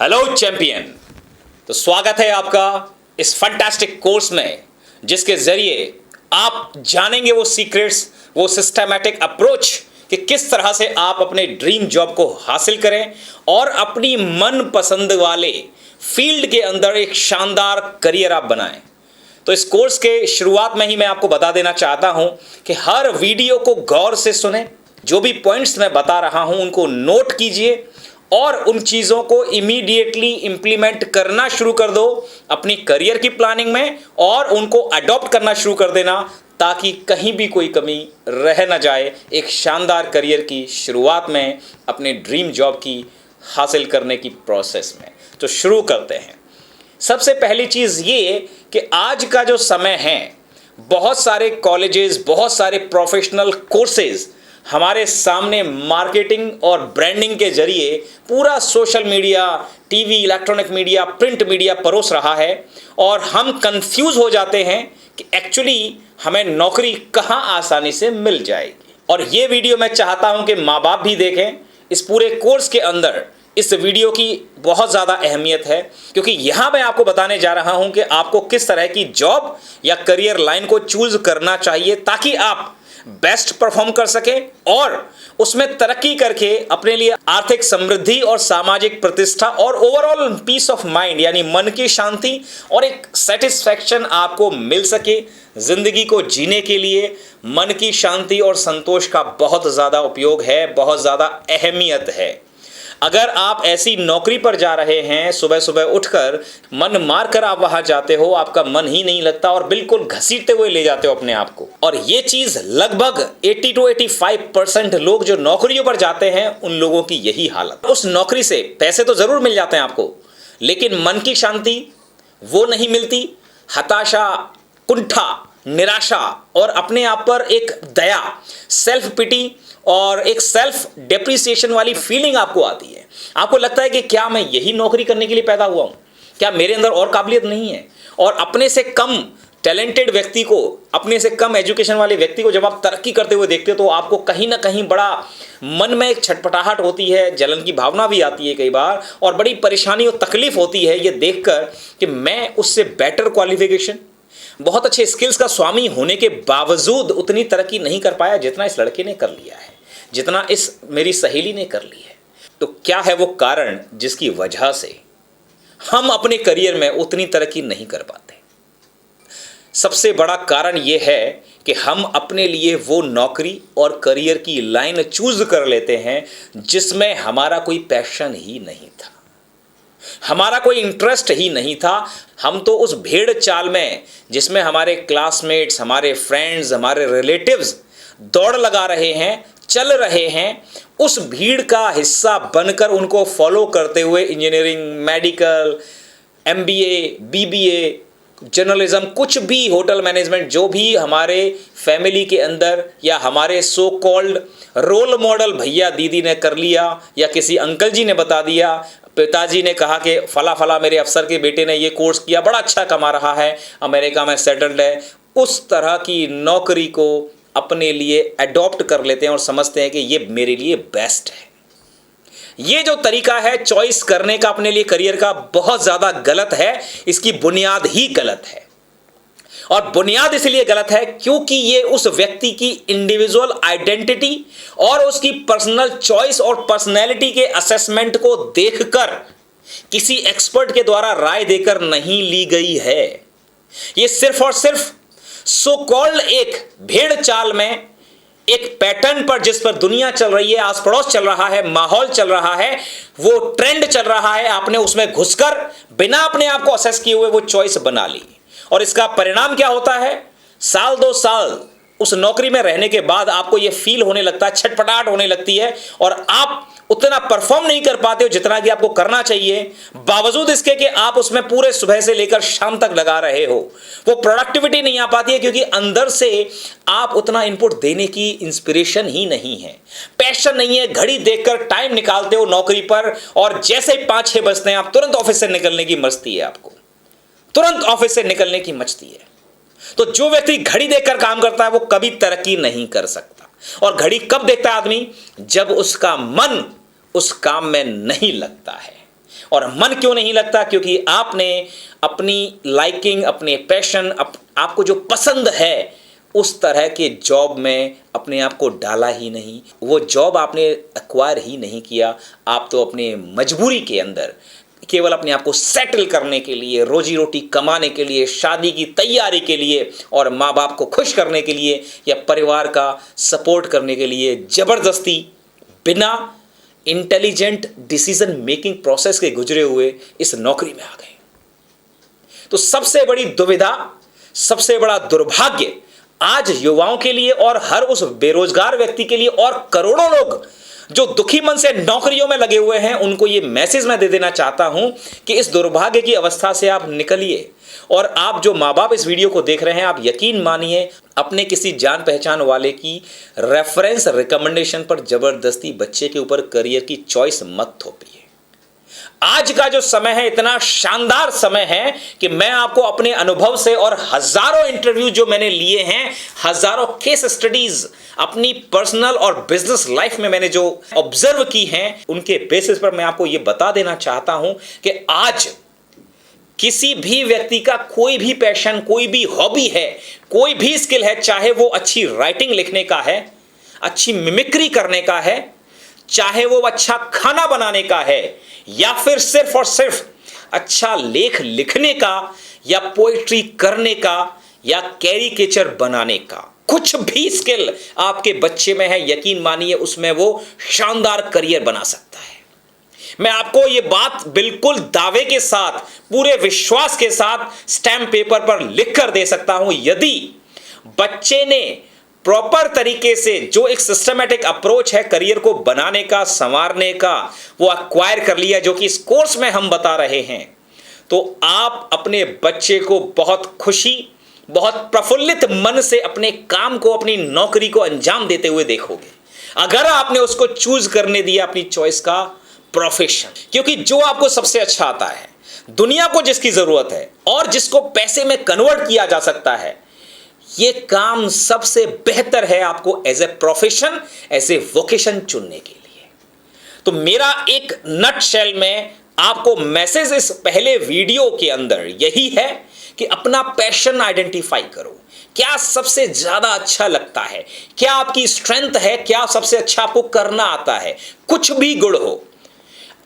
Hello champion. तो स्वागत है आपका इस फंटास्टिक कोर्स में जिसके जरिए आप जानेंगे वो सीक्रेट्स, वो सिस्टमैटिक अप्रोच कि किस तरह से आप अपने ड्रीम जॉब को हासिल करें और अपनी मन पसंद वाले फील्ड के अंदर एक शानदार करियर आप बनाएं। तो इस कोर्स के शुरुआत में ही मैं आपको बता देना चाहता हूं कि हर वीडियो को गौर से सुने, जो भी पॉइंट्स मैं बता रहा हूं उनको नोट कीजिए और उन चीज़ों को इमीडिएटली इंप्लीमेंट करना शुरू कर दो अपनी करियर की प्लानिंग में और उनको अडॉप्ट करना शुरू कर देना ताकि कहीं भी कोई कमी रह ना जाए एक शानदार करियर की शुरुआत में, अपने ड्रीम जॉब की हासिल करने की प्रोसेस में। तो शुरू करते हैं। सबसे पहली चीज़ ये कि आज का जो समय है, बहुत सारे कॉलेजेस, बहुत सारे प्रोफेशनल कोर्सेज हमारे सामने मार्केटिंग और ब्रांडिंग के जरिए पूरा social media, TV, electronic media, print media परोस रहा है और हम कंफ्यूज हो जाते हैं कि एक्चुअली हमें नौकरी कहाँ आसानी से मिल जाएगी। और ये वीडियो मैं चाहता हूँ कि माँ बाप भी देखें। इस पूरे कोर्स के अंदर इस वीडियो की बहुत ज़्यादा अहमियत है क्योंकि यहाँ मैं आपको बताने जा रहा हूँ कि आपको किस तरह की जॉब या करियर लाइन को चूज करना चाहिए ताकि आप बेस्ट परफॉर्म कर सके और उसमें तरक्की करके अपने लिए आर्थिक समृद्धि और सामाजिक प्रतिष्ठा और ओवरऑल पीस ऑफ माइंड यानी मन की शांति और एक सेटिस्फैक्शन आपको मिल सके। जिंदगी को जीने के लिए मन की शांति और संतोष का बहुत ज़्यादा उपयोग है, बहुत ज़्यादा अहमियत है। अगर आप ऐसी नौकरी पर जा रहे हैं, सुबह सुबह उठकर मन मार कर आप वहां जाते हो, आपका मन ही नहीं लगता और बिल्कुल घसीटते हुए ले जाते हो अपने आप को। और ये चीज लगभग 80 to 85% लोग जो नौकरियों पर जाते हैं उन लोगों की यही हालत। उस नौकरी से पैसे तो जरूर मिल जाते हैं आपको, लेकिन मन की शांति वो नहीं मिलती। हताशा, कुंठा, निराशा और अपने आप पर एक दया, सेल्फ पिटी और एक सेल्फ डेप्रिसिएशन वाली फीलिंग आपको आती है। आपको लगता है कि क्या मैं यही नौकरी करने के लिए पैदा हुआ हूं? क्या मेरे अंदर और काबिलियत नहीं है? और अपने से कम टैलेंटेड व्यक्ति को, अपने से कम एजुकेशन वाले व्यक्ति को जब आप तरक्की करते हुए देखते हो तो आपको कहीं ना कहीं बड़ा मन में एक छटपटाहट होती है, जलन की भावना भी आती है कई बार और बड़ी परेशानी और तकलीफ होती है ये देखकर कि मैं उससे बेटर क्वालिफिकेशन, बहुत अच्छे स्किल्स का स्वामी होने के बावजूद उतनी तरक्की नहीं कर पाया जितना इस लड़के ने कर लिया है, जितना इस मेरी सहेली ने कर ली है। तो क्या है वो कारण जिसकी वजह से हम अपने करियर में उतनी तरक्की नहीं कर पाते? सबसे बड़ा कारण ये है कि हम अपने लिए वो नौकरी और करियर की लाइन चूज कर लेते हैं जिसमें हमारा कोई पैशन ही नहीं था, हमारा कोई इंटरेस्ट ही नहीं था। हम तो उस भेड़ चाल में जिसमें हमारे क्लासमेट्स, हमारे फ्रेंड्स, हमारे रिलेटिव्स दौड़ लगा रहे हैं, चल रहे हैं, उस भीड़ का हिस्सा बनकर उनको फॉलो करते हुए engineering, medical, MBA, BBA, journalism, कुछ भी, होटल मैनेजमेंट, जो भी हमारे फैमिली के अंदर या हमारे सो कॉल्ड रोल मॉडल भैया दीदी ने कर लिया या किसी अंकल जी ने बता दिया, पिताजी ने कहा कि फला फला मेरे अफसर के बेटे ने ये कोर्स किया, बड़ा अच्छा कमा रहा है, अमेरिका में सेटल्ड है, उस तरह की नौकरी को अपने लिए अडॉप्ट कर लेते हैं और समझते हैं कि ये मेरे लिए बेस्ट है। ये जो तरीका है चॉइस करने का अपने लिए करियर का, बहुत ज़्यादा गलत है। इसकी बुनियाद ही गलत है और बुनियाद इसलिए गलत है क्योंकि ये उस व्यक्ति की इंडिविजुअल आइडेंटिटी और उसकी पर्सनल चॉइस और पर्सनैलिटी के असेसमेंट को देखकर किसी एक्सपर्ट के द्वारा राय देकर नहीं ली गई है। ये सिर्फ और सिर्फ सो कॉल्ड एक भेड़ चाल में, एक पैटर्न पर जिस पर दुनिया चल रही है, आस पड़ोस चल रहा है, माहौल चल रहा है, वो ट्रेंड चल रहा है, आपने उसमें घुसकर बिना अपने आप को असेस किए हुए वो चॉइस बना ली। और इसका परिणाम क्या होता है? साल 2 साल उस नौकरी में रहने के बाद आपको ये फील होने लगता है, छटपटाहट होने लगती है और आप उतना परफॉर्म नहीं कर पाते हो जितना कि आपको करना चाहिए, बावजूद इसके कि आप उसमें पूरे सुबह से लेकर शाम तक लगा रहे हो। वो प्रोडक्टिविटी नहीं आ पाती है क्योंकि अंदर से आप उतना इनपुट देने की इंस्पिरेशन ही नहीं है, पैशन नहीं है। घड़ी देखकर टाइम निकालते हो नौकरी पर और जैसे ही 5-6 बजते हैं आप तुरंत ऑफिस से निकलने की मस्ती है, आपको तुरंत ऑफिस से निकलने की मस्ती है। तो जो व्यक्ति घड़ी देखकर काम करता है वो कभी तरक्की नहीं कर सकता। और घड़ी कब देखता है आदमी? जब उसका मन उस काम में नहीं लगता है। और मन क्यों नहीं लगता? क्योंकि आपने अपनी लाइकिंग, अपने पैशन, आपको जो पसंद है उस तरह के जॉब में अपने आप को डाला ही नहीं, वो जॉब आपने एक्वायर ही नहीं किया। आप तो अपने मजबूरी के अंदर केवल अपने आप को सेटल करने के लिए, रोजी रोटी कमाने के लिए, शादी की तैयारी के लिए और माँ बाप को खुश करने के लिए या परिवार का सपोर्ट करने के लिए ज़बरदस्ती बिना इंटेलिजेंट डिसीजन मेकिंग प्रोसेस के गुजरे हुए इस नौकरी में आ गए। तो सबसे बड़ी दुविधा, सबसे बड़ा दुर्भाग्य आज युवाओं के लिए और हर उस बेरोजगार व्यक्ति के लिए और करोड़ों लोग जो दुखी मन से नौकरियों में लगे हुए हैं, उनको ये मैसेज मैं दे देना चाहता हूं कि इस दुर्भाग्य की अवस्था से आप निकलिए। और आप जो माँ बाप इस वीडियो को देख रहे हैं, आप यकीन मानिए अपने किसी जान पहचान वाले की रेफरेंस रिकमेंडेशन पर जबरदस्ती बच्चे के ऊपर करियर की चॉइस मत थोपिए। आज का जो समय है इतना शानदार समय है कि मैं आपको अपने अनुभव से और हजारों इंटरव्यू जो मैंने लिए हैं, हजारों केस स्टडीज अपनी पर्सनल और बिजनेस लाइफ में मैंने जो ऑब्जर्व की हैं, उनके बेसिस पर मैं आपको यह बता देना चाहता हूं कि आज किसी भी व्यक्ति का कोई भी पैशन, कोई भी हॉबी है, कोई भी स्किल है, चाहे वो अच्छी राइटिंग लिखने का है, अच्छी मिमिक्री करने का है, चाहे वो अच्छा खाना बनाने का है, या फिर सिर्फ और सिर्फ अच्छा लेख लिखने का, या पोएट्री करने का, या कैरिकेचर बनाने का, कुछ भी स्किल आपके बच्चे में है, यकीन मानिए उसमें वो शानदार करियर बना सकता है। मैं आपको ये बात बिल्कुल दावे के साथ, पूरे विश्वास के साथ स्टैम्प पेपर पर लिख कर दे सकता हूं। यदि बच्चे ने प्रॉपर तरीके से जो एक सिस्टमैटिक अप्रोच है करियर को बनाने का, संवारने का, वो एक्वायर कर लिया, जो कि इस कोर्स में हम बता रहे हैं, तो आप अपने बच्चे को बहुत खुशी, बहुत प्रफुल्लित मन से अपने काम को, अपनी नौकरी को अंजाम देते हुए देखोगे, अगर आपने उसको चूज करने दिया अपनी चॉइस का प्रोफेशन। क्योंकि जो आपको सबसे अच्छा आता है, दुनिया को जिसकी जरूरत है और जिसको पैसे में कन्वर्ट किया जा सकता है, ये काम सबसे बेहतर है आपको as a profession, as a vocation चुनने के लिए। तो मेरा एक नटशेल में आपको मैसेज इस पहले वीडियो के अंदर यही है कि अपना पैशन आइडेंटिफाई करो। क्या सबसे ज्यादा अच्छा लगता है, क्या आपकी स्ट्रेंथ है, क्या सबसे अच्छा आपको करना आता है, कुछ भी गुण हो।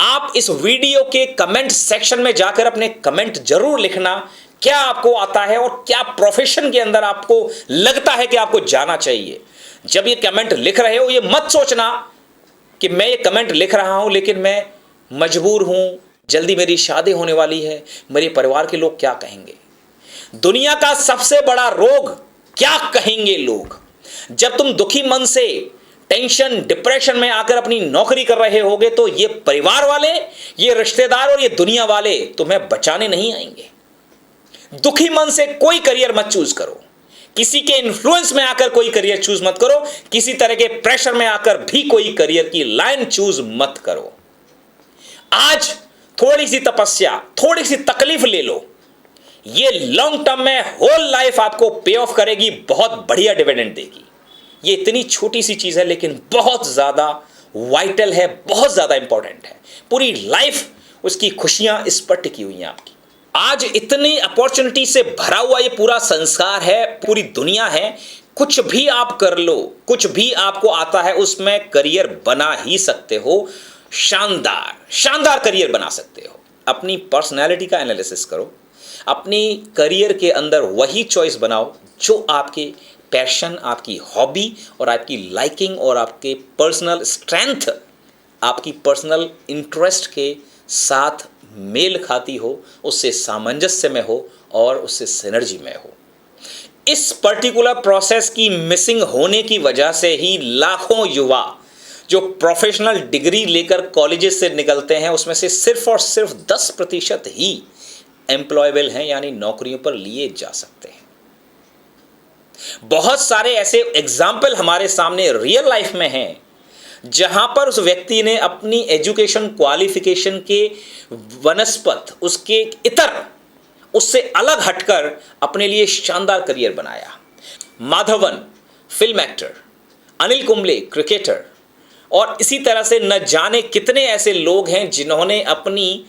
आप इस वीडियो के कमेंट सेक्शन में जाकर अपने कमेंट जरूर लिखना, क्या आपको आता है और क्या प्रोफेशन के अंदर आपको लगता है कि आपको जाना चाहिए। जब ये कमेंट लिख रहे हो, ये मत सोचना कि मैं ये कमेंट लिख रहा हूं लेकिन मैं मजबूर हूं, जल्दी मेरी शादी होने वाली है, मेरे परिवार के लोग क्या कहेंगे। दुनिया का सबसे बड़ा रोग क्या कहेंगे लोग। जब तुम दुखी मन से, टेंशन, डिप्रेशन में आकर अपनी नौकरी कर रहे होगे, तो ये परिवार वाले, ये रिश्तेदार और ये दुनिया वाले तुम्हें बचाने नहीं आएंगे। दुखी मन से कोई करियर मत चूज करो, किसी के इन्फ्लुएंस में आकर कोई करियर चूज मत करो, किसी तरह के प्रेशर में आकर भी कोई करियर की लाइन चूज मत करो। आज थोड़ी सी तपस्या, थोड़ी सी तकलीफ ले लो, ये लॉन्ग टर्म में होल लाइफ आपको पे ऑफ करेगी, बहुत बढ़िया डिविडेंड देगी। ये इतनी छोटी सी चीज है लेकिन बहुत ज्यादा वाइटल है, बहुत ज्यादा इंपॉर्टेंट है। पूरी लाइफ उसकी खुशियां इस पर टिकी हुई हैं आपकी। आज इतनी अपॉर्चुनिटी से भरा हुआ ये पूरा संसार है, पूरी दुनिया है, कुछ भी आप कर लो, कुछ भी आपको आता है, उसमें करियर बना ही सकते हो। शानदार शानदार करियर बना सकते हो। अपनी पर्सनैलिटी का एनालिसिस करो, अपनी करियर के अंदर वही चॉइस बनाओ जो आपके पैशन, आपकी हॉबी और आपकी लाइकिंग और आपके पर्सनल स्ट्रेंथ, आपकी पर्सनल इंटरेस्ट के साथ मेल खाती हो, उससे सामंजस्य में हो और उससे सिनर्जी में हो। इस पर्टिकुलर प्रोसेस की मिसिंग होने की वजह से ही लाखों युवा जो प्रोफेशनल डिग्री लेकर कॉलेजेस से निकलते हैं, उसमें से सिर्फ और सिर्फ 10% ही एम्प्लॉयबल हैं, यानी नौकरियों पर लिए जा सकते हैं। बहुत सारे ऐसे एग्जाम्पल हमारे सामने रियल लाइफ में हैं जहां पर उस व्यक्ति ने अपनी एजुकेशन क्वालिफिकेशन के वनस्पत, उसके इतर, उससे अलग हटकर अपने लिए शानदार करियर बनाया। Madhavan film actor, Anil Kumble cricketer, और इसी तरह से न जाने कितने ऐसे लोग हैं जिन्होंने अपनी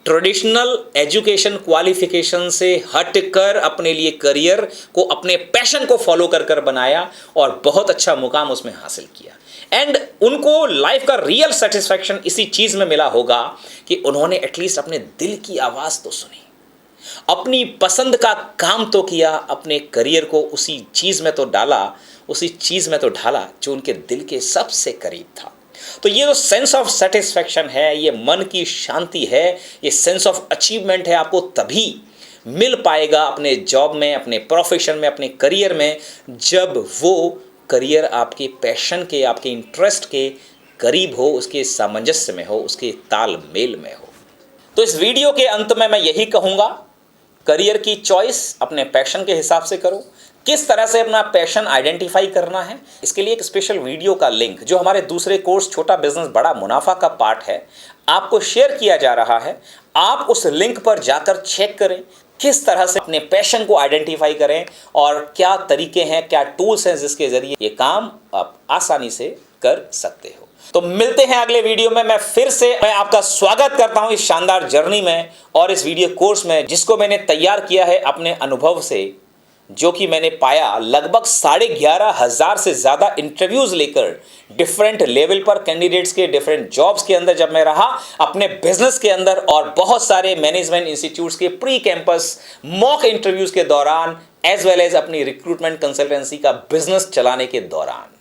ट्रेडिशनल एजुकेशन क्वालिफिकेशन से हटकर अपने लिए करियर को, अपने पैशन को फॉलो कर कर बनाया और बहुत अच्छा मुकाम उसमें हासिल किया। एंड उनको लाइफ का रियल सेटिस्फैक्शन इसी चीज़ में मिला होगा कि उन्होंने एटलीस्ट अपने दिल की आवाज़ तो सुनी, अपनी पसंद का काम तो किया, अपने करियर को उसी चीज़ में तो ढाला जो उनके दिल के सबसे करीब था। तो ये जो सेंस ऑफ सेटिस्फैक्शन है, ये मन की शांति है, ये सेंस ऑफ अचीवमेंट है, आपको तभी मिल पाएगा अपने जॉब में, अपने प्रोफेशन में, अपने करियर में, जब वो करियर आपके पैशन के, आपके इंटरेस्ट के करीब हो, उसके सामंजस्य में हो, उसके तालमेल में हो। तो इस वीडियो के अंत में मैं यही कहूँगा, करियर की चॉइस अपने पैशन के हिसाब से करो। किस तरह से अपना पैशन आइडेंटिफाई करना है, इसके लिए एक स्पेशल वीडियो का लिंक जो हमारे दूसरे कोर्स छोटा बिजनेस बड़ा मुनाफा का पार्ट है, आपको शेयर किया जा रहा है। आप उस लिंक पर जाकर चेक करें किस तरह से अपने पैशन को आइडेंटिफाई करें और क्या तरीके हैं, क्या टूल्स हैं जिसके जरिए ये काम आप आसानी से कर सकते हो। तो मिलते हैं अगले वीडियो में। मैं आपका स्वागत करता हूं इस शानदार जर्नी में और इस वीडियो कोर्स में, जिसको मैंने तैयार किया है अपने अनुभव से, जो कि मैंने पाया लगभग 11,500 से ज़्यादा इंटरव्यूज़ लेकर डिफरेंट लेवल पर कैंडिडेट्स के डिफरेंट जॉब्स के अंदर जब मैं रहा, अपने बिजनेस के अंदर और बहुत सारे मैनेजमेंट इंस्टीट्यूट्स के प्री कैंपस मॉक इंटरव्यूज़ के दौरान, एज वेल एज अपनी रिक्रूटमेंट कंसल्टेंसी का बिजनेस चलाने के दौरान,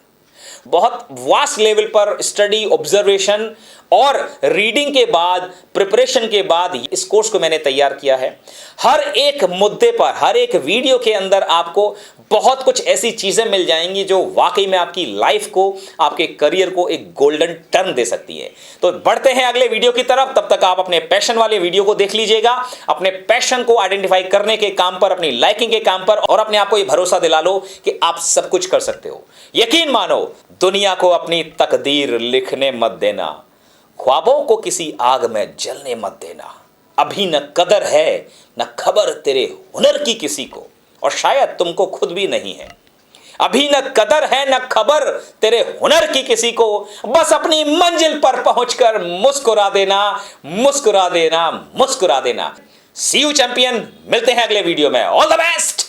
बहुत वास्ट लेवल पर स्टडी, ऑब्जर्वेशन और रीडिंग के बाद, प्रिपरेशन के बाद इस कोर्स को मैंने तैयार किया है। हर एक मुद्दे पर, हर एक वीडियो के अंदर आपको बहुत कुछ ऐसी चीज़ें मिल जाएंगी जो वाकई में आपकी लाइफ को, आपके करियर को एक गोल्डन टर्न दे सकती है। तो बढ़ते हैं अगले वीडियो की तरफ। तब तक आप अपने पैशन वाले वीडियो को देख लीजिएगा, अपने पैशन को आइडेंटिफाई करने के काम पर, अपनी लाइकिंग के काम पर, और अपने आप को ये भरोसा दिला लो कि आप सब कुछ कर सकते हो। यकीन मानो, दुनिया को अपनी तकदीर लिखने मत देना, ख्वाबों को किसी आग में जलने मत देना। अभी न कदर है न खबर तेरे हुनर की किसी को, और शायद तुमको खुद भी नहीं है। अभी न कदर है न खबर तेरे हुनर की किसी को, बस अपनी मंजिल पर पहुंचकर मुस्कुरा देना, मुस्कुरा देना, मुस्कुरा देना। सी यू चैंपियन। मिलते हैं अगले वीडियो में। All the best.